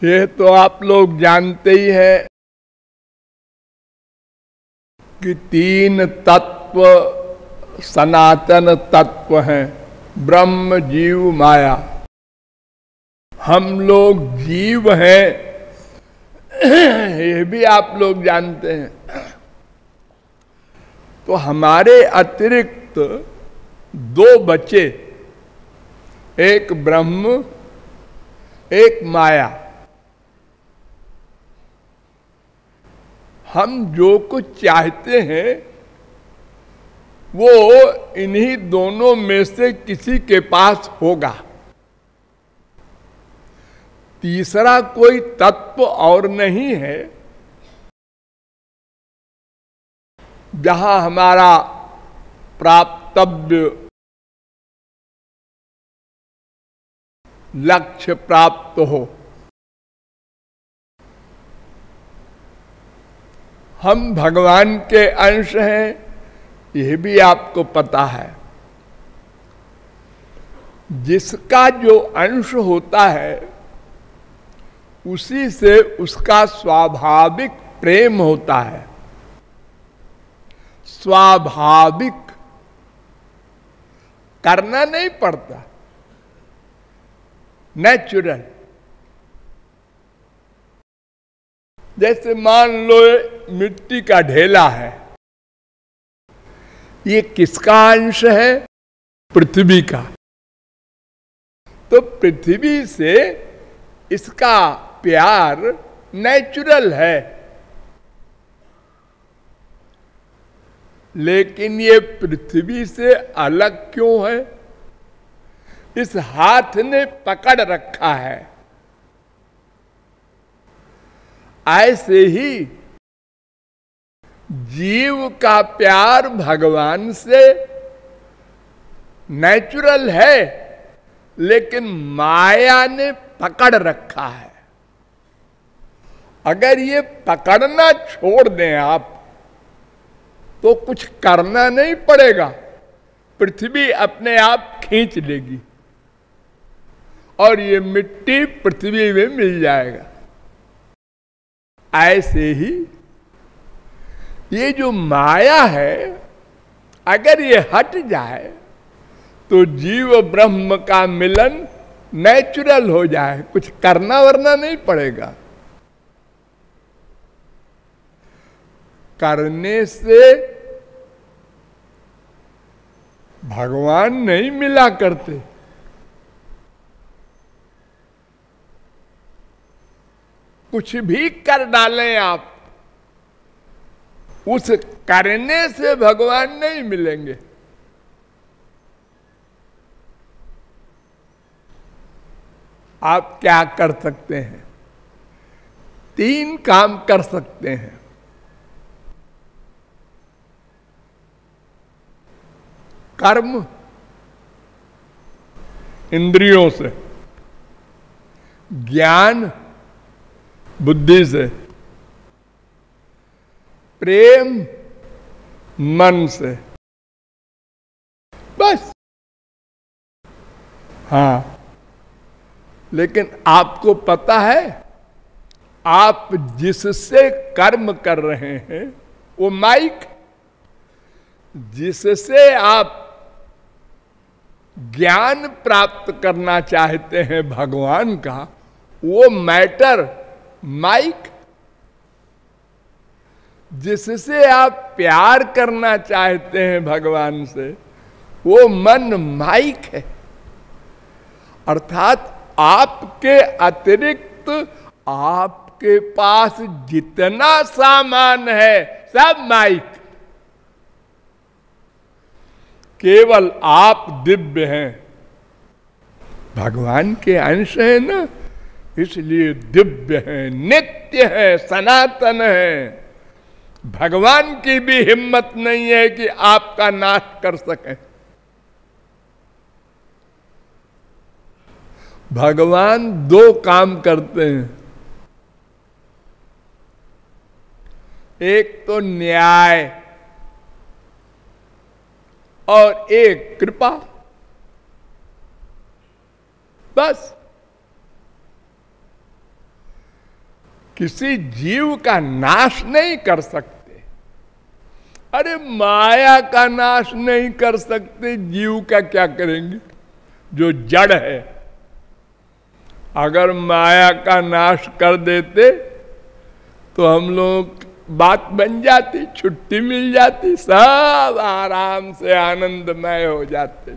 ये तो आप लोग जानते ही हैं कि तीन तत्व सनातन तत्व हैं, ब्रह्म जीव माया। हम लोग जीव हैं, ये भी आप लोग जानते हैं। तो हमारे अतिरिक्त दो बचे, एक ब्रह्म एक माया। हम जो कुछ चाहते हैं वो इन्हीं दोनों में से किसी के पास होगा। तीसरा कोई तत्व और नहीं है जहां हमारा प्राप्तव्य लक्ष्य प्राप्त हो। हम भगवान के अंश हैं, यह भी आपको पता है। जिसका जो अंश होता है उसी से उसका स्वाभाविक प्रेम होता है। स्वाभाविक, करना नहीं पड़ता, नेचुरल। जैसे मान लो मिट्टी का ढेला है, ये किसका अंश है? पृथ्वी का। तो पृथ्वी से इसका प्यार नेचुरल है, लेकिन ये पृथ्वी से अलग क्यों है? इस हाथ ने पकड़ रखा है। ऐसे ही जीव का प्यार भगवान से नेचुरल है, लेकिन माया ने पकड़ रखा है। अगर ये पकड़ना छोड़ दें आप तो कुछ करना नहीं पड़ेगा, पृथ्वी अपने आप खींच लेगी और ये मिट्टी पृथ्वी में मिल जाएगा। ऐसे ही ये जो माया है, अगर ये हट जाए तो जीव ब्रह्म का मिलन नेचुरल हो जाए, कुछ करना वरना नहीं पड़ेगा। करने से भगवान नहीं मिला करते। कुछ भी कर डालें आप, उस करने से भगवान नहीं मिलेंगे। आप क्या कर सकते हैं? तीन काम कर सकते हैं। कर्म इंद्रियों से, ज्ञान बुद्धि से, प्रेम मन से, बस। हाँ, लेकिन आपको पता है आप जिससे कर्म कर रहे हैं वो माइक, जिससे आप ज्ञान प्राप्त करना चाहते हैं भगवान का, वो मैटर माइक, जिससे आप प्यार करना चाहते हैं भगवान से, वो मन माइक है। अर्थात आपके अतिरिक्त आपके पास जितना सामान है सब माइक। केवल आप दिव्य हैं, भगवान के अंश हैं ना, इसलिए दिव्य है, नित्य है, सनातन है। भगवान की भी हिम्मत नहीं है कि आपका नाश कर सके। भगवान दो काम करते हैं, एक तो न्याय और एक कृपा, बस। किसी जीव का नाश नहीं कर सकते। अरे माया का नाश नहीं कर सकते, जीव का क्या करेंगे जो जड़ है। अगर माया का नाश कर देते तो हम लोग बात बन जाती, छुट्टी मिल जाती, सब आराम से आनंदमय हो जाते।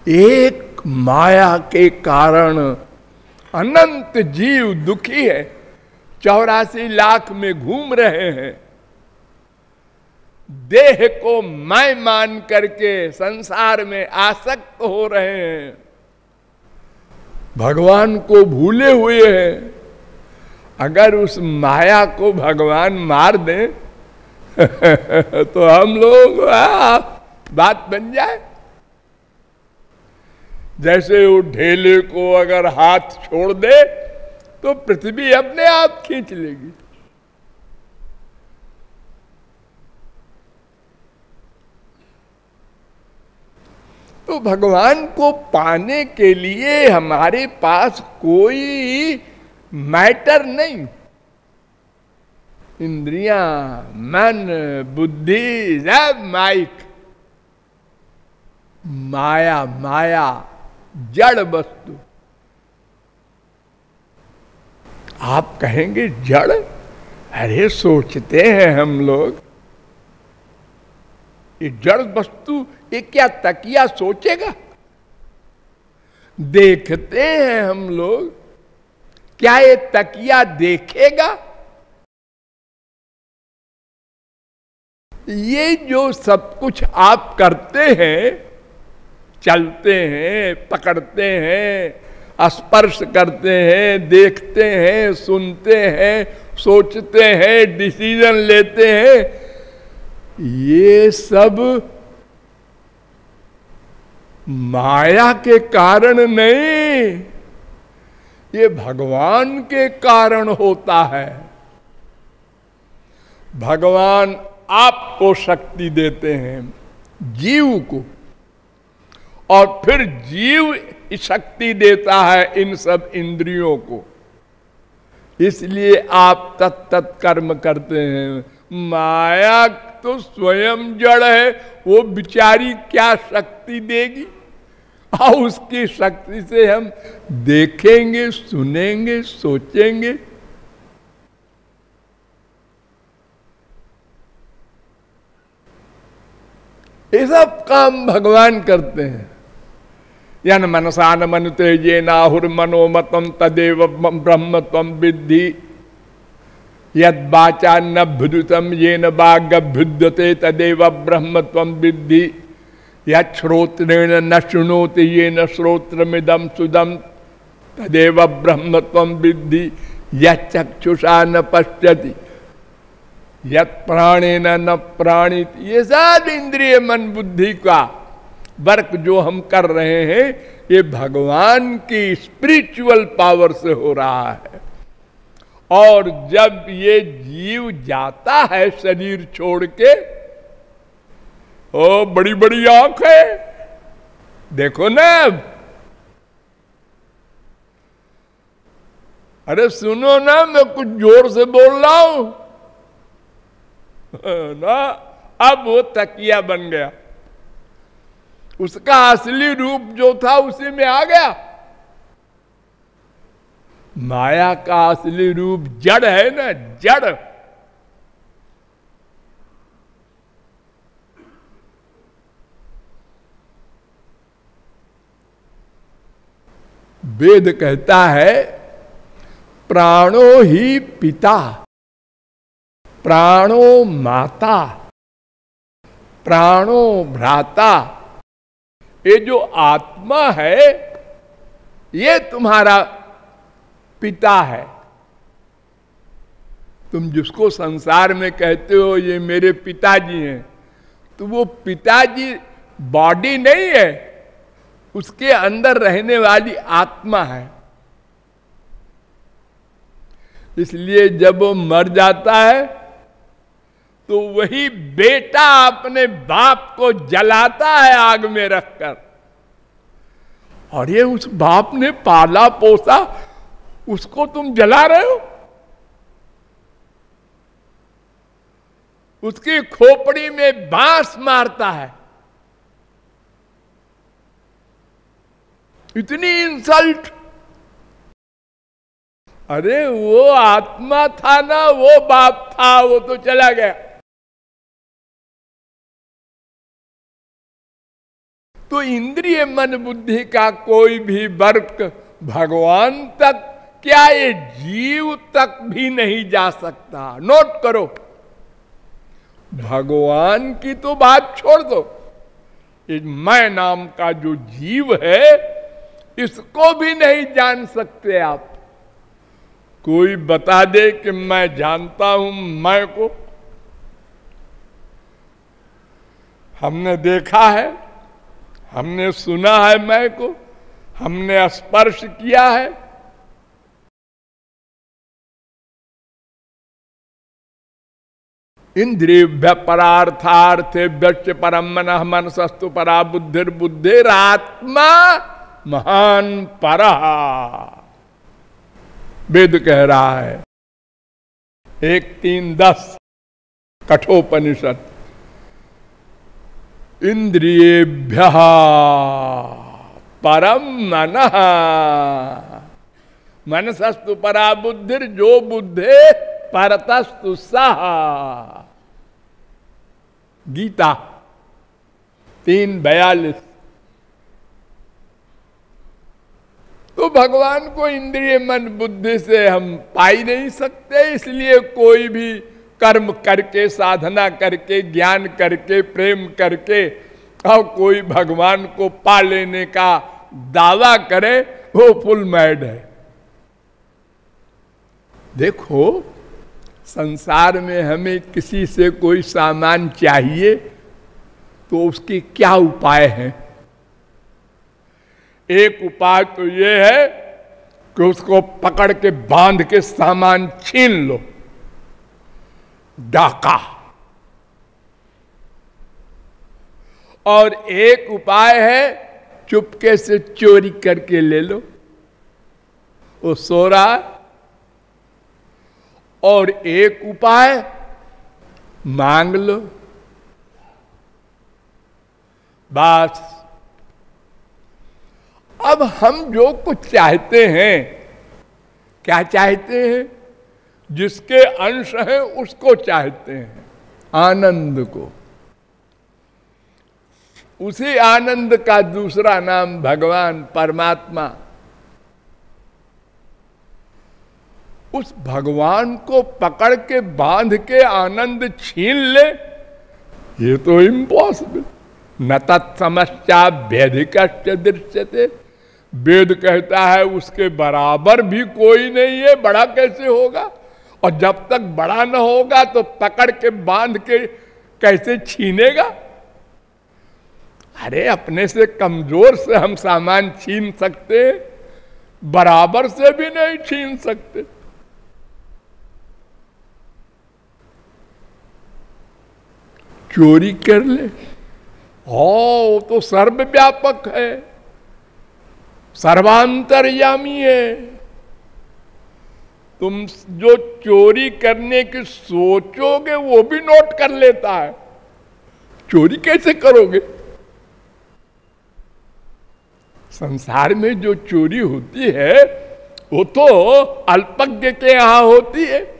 एक माया के कारण अनंत जीव दुखी है, 84 लाख में घूम रहे हैं, देह को मैं मान करके संसार में आसक्त हो रहे हैं, भगवान को भूले हुए हैं। अगर उस माया को भगवान मार दें तो हम लोग बात बन जाए। जैसे वो ढेले को अगर हाथ छोड़ दे तो पृथ्वी अपने आप खींच लेगी। तो भगवान को पाने के लिए हमारे पास कोई मैटर नहीं, इंद्रियां, मन, बुद्धि सब माइक, माया, माया जड़ वस्तु। आप कहेंगे जड़, अरे सोचते हैं हम लोग, ये जड़ वस्तु, ये क्या तकिया सोचेगा? देखते हैं हम लोग, क्या ये तकिया देखेगा? ये जो सब कुछ आप करते हैं, चलते हैं, पकड़ते हैं, स्पर्श करते हैं, देखते हैं, सुनते हैं, सोचते हैं, डिसीजन लेते हैं, ये सब माया के कारण नहीं, ये भगवान के कारण होता है। भगवान आपको शक्ति देते हैं, जीव को, और फिर जीव शक्ति देता है इन सब इंद्रियों को। इसलिए आप तत्त कर्म करते हैं। माया तो स्वयं जड़ है, वो बिचारी क्या शक्ति देगी? और उसकी शक्ति से हम देखेंगे, सुनेंगे, सोचेंगे। ये सब काम भगवान करते हैं। यन मनसा न मनुते ये नाहुर मनोमतम तदेव ब्रह्मत्वम विद्धि, यद वाचा न भुदुतम ये न वागभ्युद्यते तदेव ब्रह्मत्वम विद्धि, यद श्रोत्रेण न शृणोति ये न श्रोत्रमिदम सुदम तदेव ब्रह्मत्वम विद्धि, यद चक्षुषा न पश्यति यत प्राणेन न प्राणित। ये सब इंद्रिय मन बुद्धि का वर्क जो हम कर रहे हैं, ये भगवान की स्पिरिचुअल पावर से हो रहा है। और जब ये जीव जाता है शरीर छोड़ के, ओ बड़ी बड़ी आंख है, देखो ना, अरे सुनो ना, मैं कुछ जोर से बोल रहा हूं ना। अब वो तकिया बन गया, उसका असली रूप जो था उसी में आ गया। माया का असली रूप जड़ है ना, जड़। वेद कहता है प्राणो ही पिता, प्राणो माता, प्राणो भ्राता। ये जो आत्मा है, ये तुम्हारा पिता है। तुम जिसको संसार में कहते हो ये मेरे पिताजी हैं, तो वो पिताजी बॉडी नहीं है, उसके अंदर रहने वाली आत्मा है। इसलिए जब वो मर जाता है तो वही बेटा अपने बाप को जलाता है आग में रखकर, और ये उस बाप ने पाला पोसा, उसको तुम जला रहे हो। उसकी खोपड़ी में बांस मारता है। इतनी इंसल्ट। अरे वो आत्मा था ना, वो बाप था, वो तो चला गया। तो इंद्रिय मन बुद्धि का कोई भी वर्ग भगवान तक, क्या ये जीव तक भी नहीं जा सकता। नोट करो, भगवान की तो बात छोड़ दो, ये मैं नाम का जो जीव है, इसको भी नहीं जान सकते आप। कोई बता दे कि मैं जानता हूं मैं को। हमने देखा है, हमने सुना है मैं को, हमने स्पर्श किया है। इंद्रिय परार्थार्थे व्यक्ष परम मनः मनसस्तु परा बुद्धिर बुद्धिरात्मा महान परः। वेद कह रहा है 1:3-10 कठोपनिषद। इंद्रियेभ्यः परम मनः मनसस्तु परा बुद्धिर जो बुद्धे परतस्तु सः। गीता 3:42। तो भगवान को इंद्रिय मन बुद्धि से हम पा ही नहीं सकते, इसलिए कोई भी कर्म करके, साधना करके, ज्ञान करके, प्रेम करके और कोई भगवान को पा लेने का दावा करे, वो फुल मैड है। देखो, संसार में हमें किसी से कोई सामान चाहिए तो उसके क्या उपाय हैं? एक उपाय तो ये है कि उसको पकड़ के बांध के सामान छीन लो, डाका। और एक उपाय है चुपके से चोरी करके ले लो, वो सो रहा है। और एक उपाय मांग लो, बस। अब हम जो कुछ चाहते हैं, क्या चाहते हैं? जिसके अंश हैं उसको चाहते हैं, आनंद को। उसी आनंद का दूसरा नाम भगवान परमात्मा। उस भगवान को पकड़ के बांध के आनंद छीन ले, ये तो इम्पॉसिबल। न तत्समश्चाभ्यधिकश्च दृश्यते। वेद कहता है उसके बराबर भी कोई नहीं है, बड़ा कैसे होगा? और जब तक बड़ा न होगा तो पकड़ के बांध के कैसे छीनेगा? अरे अपने से कमजोर से हम सामान छीन सकते हैं, बराबर से भी नहीं छीन सकते। चोरी कर ले, वो तो सर्वव्यापक है, सर्वांतर्यामी है। तुम जो चोरी करने की सोचोगे वो भी नोट कर लेता है। चोरी कैसे करोगे? संसार में जो चोरी होती है वो तो अल्पज्ञ के यहां होती है।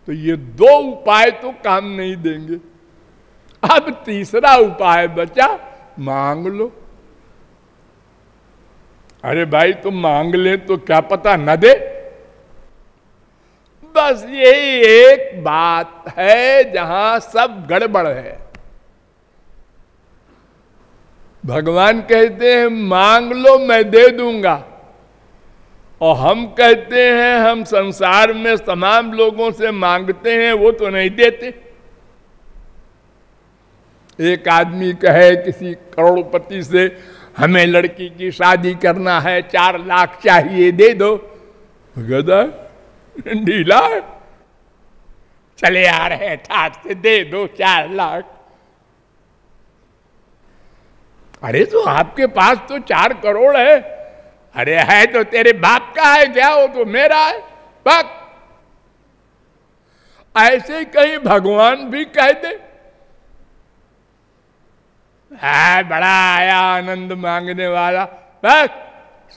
तो ये दो उपाय तो काम नहीं देंगे। अब तीसरा उपाय बचा, मांग लो। अरे भाई तुम मांग ले तो क्या पता न दे। बस यही एक बात है जहां सब गड़बड़ है। भगवान कहते हैं मांग लो मैं दे दूंगा, और हम कहते हैं हम संसार में तमाम लोगों से मांगते हैं, वो तो नहीं देते। एक आदमी कहे किसी करोड़पति से हमें लड़की की शादी करना है, 4 लाख चाहिए, दे दो। गधा ढीला है, चले आ रहे हैं ठाट से, दे दो 4 लाख। अरे तो आपके पास तो 4 करोड़ है। अरे है तो तेरे बाप का है क्या, वो तो मेरा है। बक ऐसे कहीं भगवान भी कह दे, है बड़ा आया आनंद मांगने वाला, बस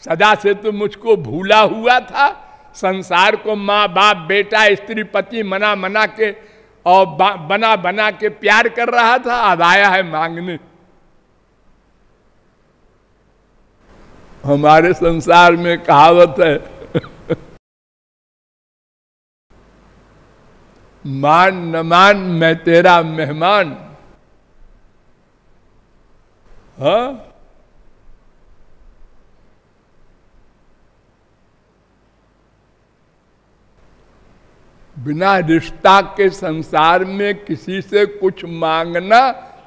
सदा से तो मुझको भूला हुआ था, संसार को माँ बाप बेटा स्त्री पति मना मना के और बना बना के प्यार कर रहा था, अब आया है मांगने। हमारे संसार में कहावत है मान न मान मैं तेरा मेहमान। हाँ, बिना रिश्ता के संसार में किसी से कुछ मांगना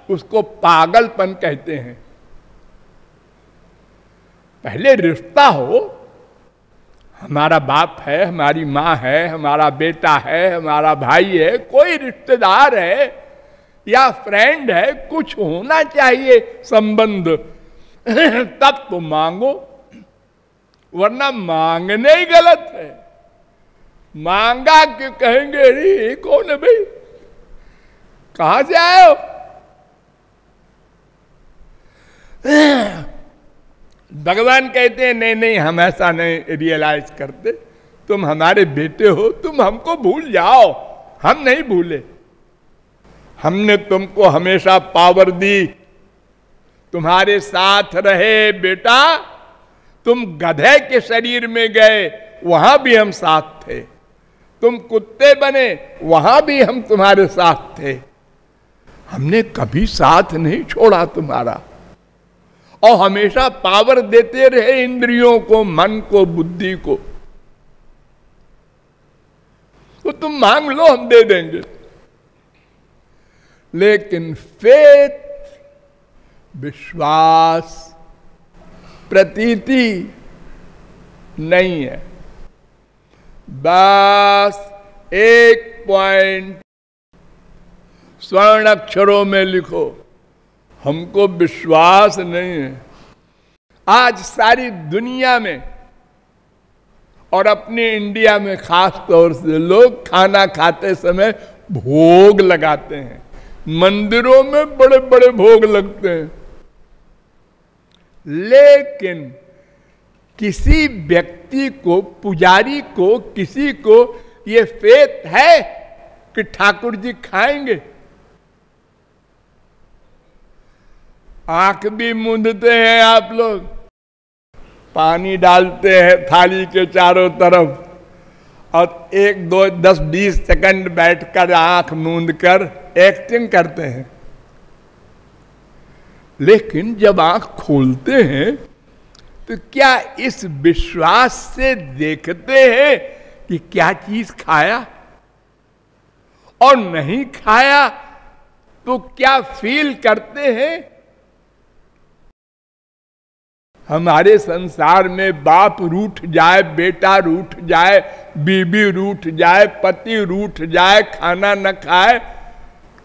उसको पागलपन कहते हैं। पहले रिश्ता हो, हमारा बाप है, हमारी माँ है, हमारा बेटा है, हमारा भाई है, कोई रिश्तेदार है या फ्रेंड है, कुछ होना चाहिए संबंध तब तो मांगो, वरना मांगने ही गलत है। मांगा कि कहेंगे अरे कौन है भाई, कहां से आए हो? भगवान कहते हैं नहीं नहीं, हम ऐसा नहीं रियलाइज करते, तुम हमारे बेटे हो, तुम हमको भूल जाओ, हम नहीं भूले। हमने तुमको हमेशा पावर दी, तुम्हारे साथ रहे बेटा। तुम गधे के शरीर में गए, वहां भी हम साथ थे। तुम कुत्ते बने, वहां भी हम तुम्हारे साथ थे। हमने कभी साथ नहीं छोड़ा तुम्हारा, और हमेशा पावर देते रहे इंद्रियों को, मन को, बुद्धि को। तो तुम मांग लो, हम दे देंगे। लेकिन फेथ, विश्वास, प्रतीति नहीं है। बस एक पॉइंट स्वर्ण अक्षरों में लिखो, हमको विश्वास नहीं है। आज सारी दुनिया में और अपने इंडिया में खास तौर से लोग खाना खाते समय भोग लगाते हैं। मंदिरों में बड़े बड़े भोग लगते हैं, लेकिन किसी व्यक्ति को, पुजारी को, किसी को ये फेथ है कि ठाकुर जी खाएंगे? आंख भी मूंदते हैं आप लोग, पानी डालते हैं थाली के चारों तरफ, और 1, 2, 10, 20 सेकंड बैठकर आंख मूंद कर एक्टिंग करते हैं। लेकिन जब आंख खोलते हैं तो क्या इस विश्वास से देखते हैं कि क्या चीज खाया और नहीं खाया, तो क्या फील करते हैं? हमारे संसार में बाप रूठ जाए, बेटा रूठ जाए, बीबी रूठ जाए, पति रूठ जाए, खाना न खाए,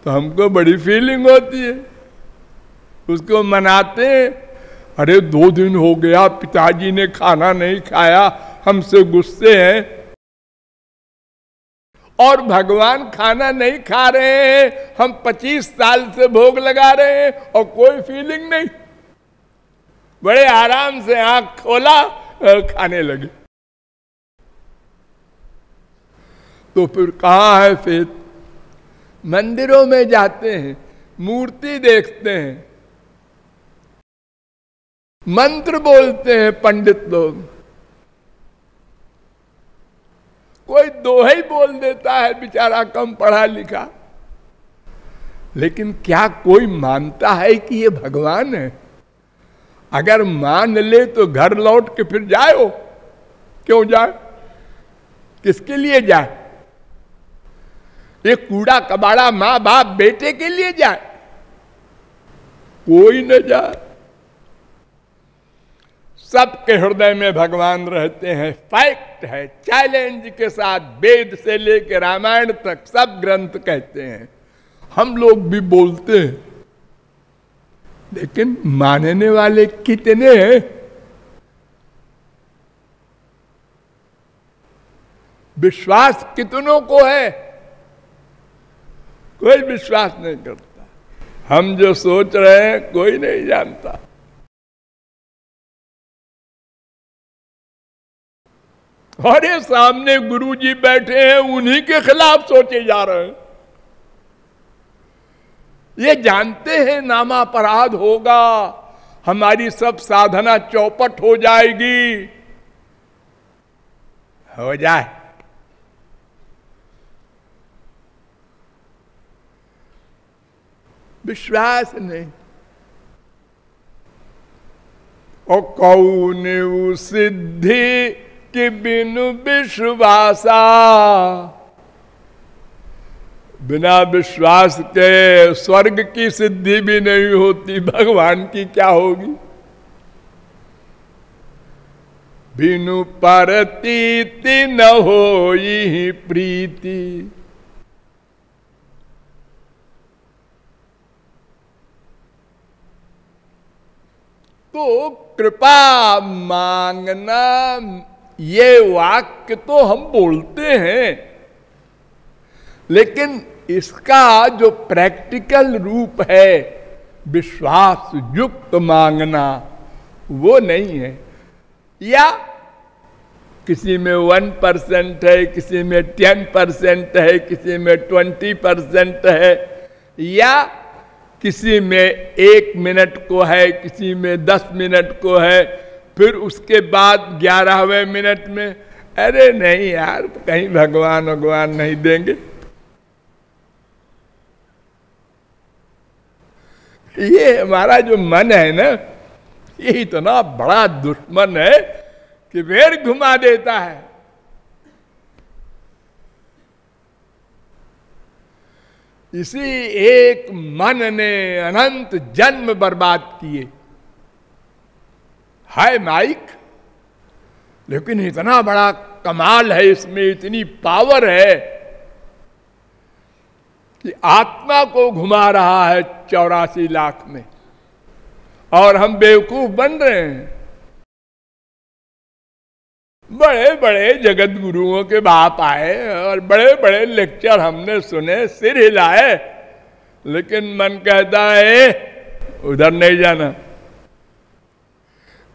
तो हमको बड़ी फीलिंग होती है। उसको मनाते हैं, अरे 2 दिन हो गया पिताजी ने खाना नहीं खाया, हमसे गुस्से हैं। और भगवान खाना नहीं खा रहे हैं, हम 25 साल से भोग लगा रहे हैं और कोई फीलिंग नहीं। बड़े आराम से आंख खोला और खाने लगे। तो फिर कहां है फेथ? मंदिरों में जाते हैं, मूर्ति देखते हैं, मंत्र बोलते हैं पंडित लोग, कोई दोहे ही बोल देता है बेचारा कम पढ़ा लिखा, लेकिन क्या कोई मानता है कि ये भगवान है? अगर मान ले तो घर लौट के फिर जाए हो, क्यों जाए? किसके लिए जाए? ये कूड़ा कबाड़ा माँ बाप बेटे के लिए जाए? कोई न जाए। सबके हृदय में भगवान रहते हैं, फैक्ट है, चैलेंज के साथ। वेद से लेकर रामायण तक सब ग्रंथ कहते हैं। हम लोग भी बोलते हैं, लेकिन मानने वाले कितने हैं? विश्वास कितनों को है? कोई विश्वास नहीं करता। हम जो सोच रहे हैं कोई नहीं जानता। और ये सामने गुरुजी बैठे हैं, उन्हीं के खिलाफ सोचे जा रहे हैं। ये जानते हैं नामापराध होगा, हमारी सब साधना चौपट हो जाएगी। हो जाए, विश्वास नहीं। और कौन सिद्धि कि बिनु विश्वासा, बिना विश्वास के स्वर्ग की सिद्धि भी नहीं होती, भगवान की क्या होगी। बिनु परतीति न होई प्रीति, तो कृपा मांगना, ये वाक्य तो हम बोलते हैं, लेकिन इसका जो प्रैक्टिकल रूप है विश्वास युक्त मांगना, वो नहीं है। या किसी में 1% है, किसी में 10% है, किसी में 20% है, या किसी में 1 मिनट को है, किसी में 10 मिनट को है, फिर उसके बाद 11वें मिनट में अरे नहीं यार, कहीं भगवान नहीं देंगे। ये हमारा जो मन है ना, ये इतना बड़ा दुश्मन है कि वेर घुमा देता है। इसी एक मन ने अनंत जन्म बर्बाद किए। हाय माइक, लेकिन इतना बड़ा कमाल है इसमें, इतनी पावर है कि आत्मा को घुमा रहा है 84 लाख में, और हम बेवकूफ बन रहे हैं। बड़े बड़े जगत गुरुओं के बाप आए और बड़े बड़े लेक्चर हमने सुने, सिर हिलाए, लेकिन मन कहता है उधर नहीं जाना।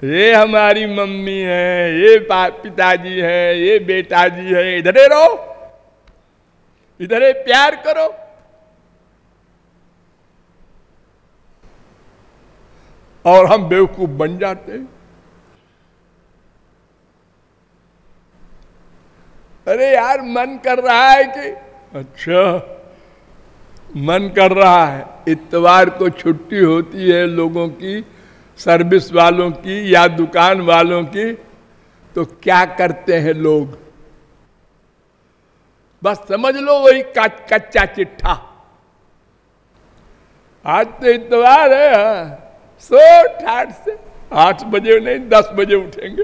ये हमारी मम्मी है, ये पिताजी है, ये बेटाजी है, इधर ही रहो, इधर ही प्यार करो। और हम बेवकूफ बन जाते हैं। अरे यार, मन कर रहा है कि अच्छा, मन कर रहा है, इतवार को छुट्टी होती है लोगों की, सर्विस वालों की या दुकान वालों की, तो क्या करते हैं लोग? बस समझ लो वही कच्चा चिट्ठा। आज तो इतवार है, सो ठाट से 8 बजे नहीं 10 बजे उठेंगे।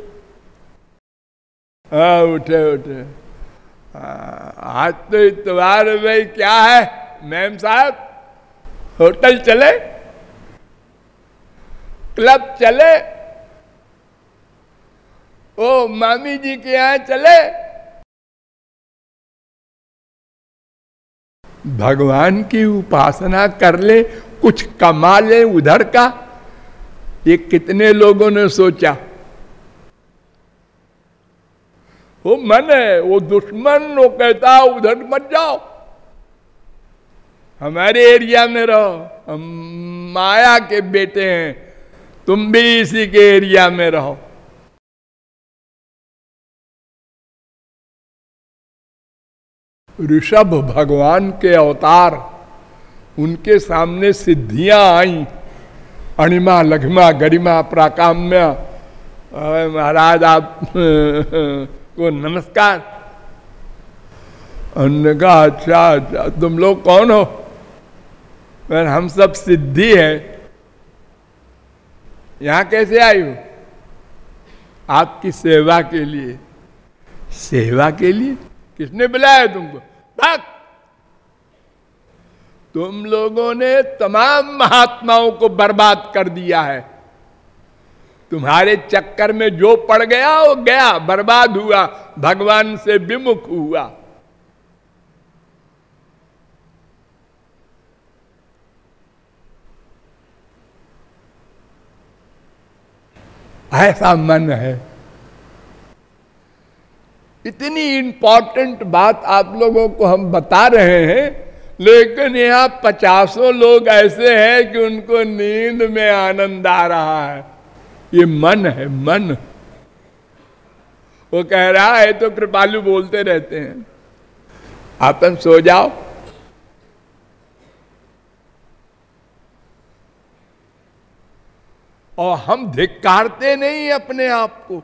हाँ, उठे। आज तो इतवार है भाई, क्या है मैम साहब, होटल चले, क्लब चले, ओ मामी जी के यहाँ चले। भगवान की उपासना कर ले, कुछ कमा ले उधर का। ये कितने लोगों ने सोचा? वो मन है, वो दुश्मन, वो कहता उधर मत जाओ, हमारे एरिया में रहो, हम माया के बेटे हैं, तुम भी इसी के एरिया में रहो। ऋषभ भगवान के अवतार, उनके सामने सिद्धियां आई, अणिमा लघिमा गरिमा प्राकाम्य। महाराज आप को नमस्कार। उन्होंने कहा अच्छा, तुम लोग कौन हो? हम सब सिद्धि है। यहां कैसे आई हो? आपकी सेवा के लिए। सेवा के लिए? किसने बुलाया तुमको? भाग। तुम लोगों ने तमाम महात्माओं को बर्बाद कर दिया है। तुम्हारे चक्कर में जो पड़ गया वो गया, बर्बाद हुआ, भगवान से विमुख हुआ। ऐसा मन है। इतनी इंपॉर्टेंट बात आप लोगों को हम बता रहे हैं, लेकिन यहाँ 50 लोग ऐसे हैं कि उनको नींद में आनंद आ रहा है। ये मन है, मन। वो कह रहा है तो कृपालु बोलते रहते हैं, अपन सो जाओ। और हम धिक्कारते नहीं अपने आप को।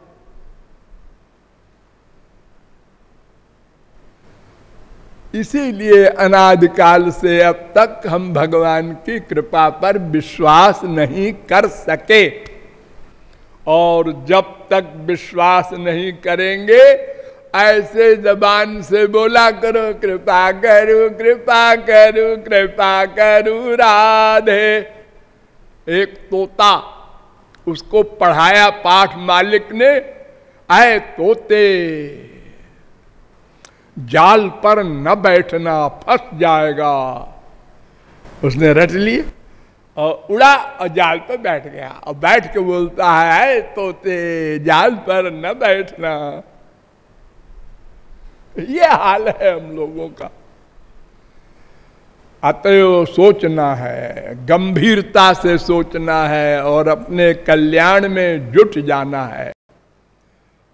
इसीलिए अनादिकाल से अब तक हम भगवान की कृपा पर विश्वास नहीं कर सके। और जब तक विश्वास नहीं करेंगे, ऐसे जबान से बोला करो कृपा करो कृपा करो कृपा करो राधे। एक तोता, उसको पढ़ाया पाठ मालिक ने, आए तोते जाल पर न बैठना, फंस जाएगा। उसने रट लिए और उड़ा और जाल पर बैठ गया। और बैठ के बोलता है तोते जाल पर न बैठना। ये हाल है हम लोगों का। अतएव सोचना है, गंभीरता से सोचना है और अपने कल्याण में जुट जाना है,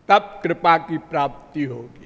तब कृपा की प्राप्ति होगी।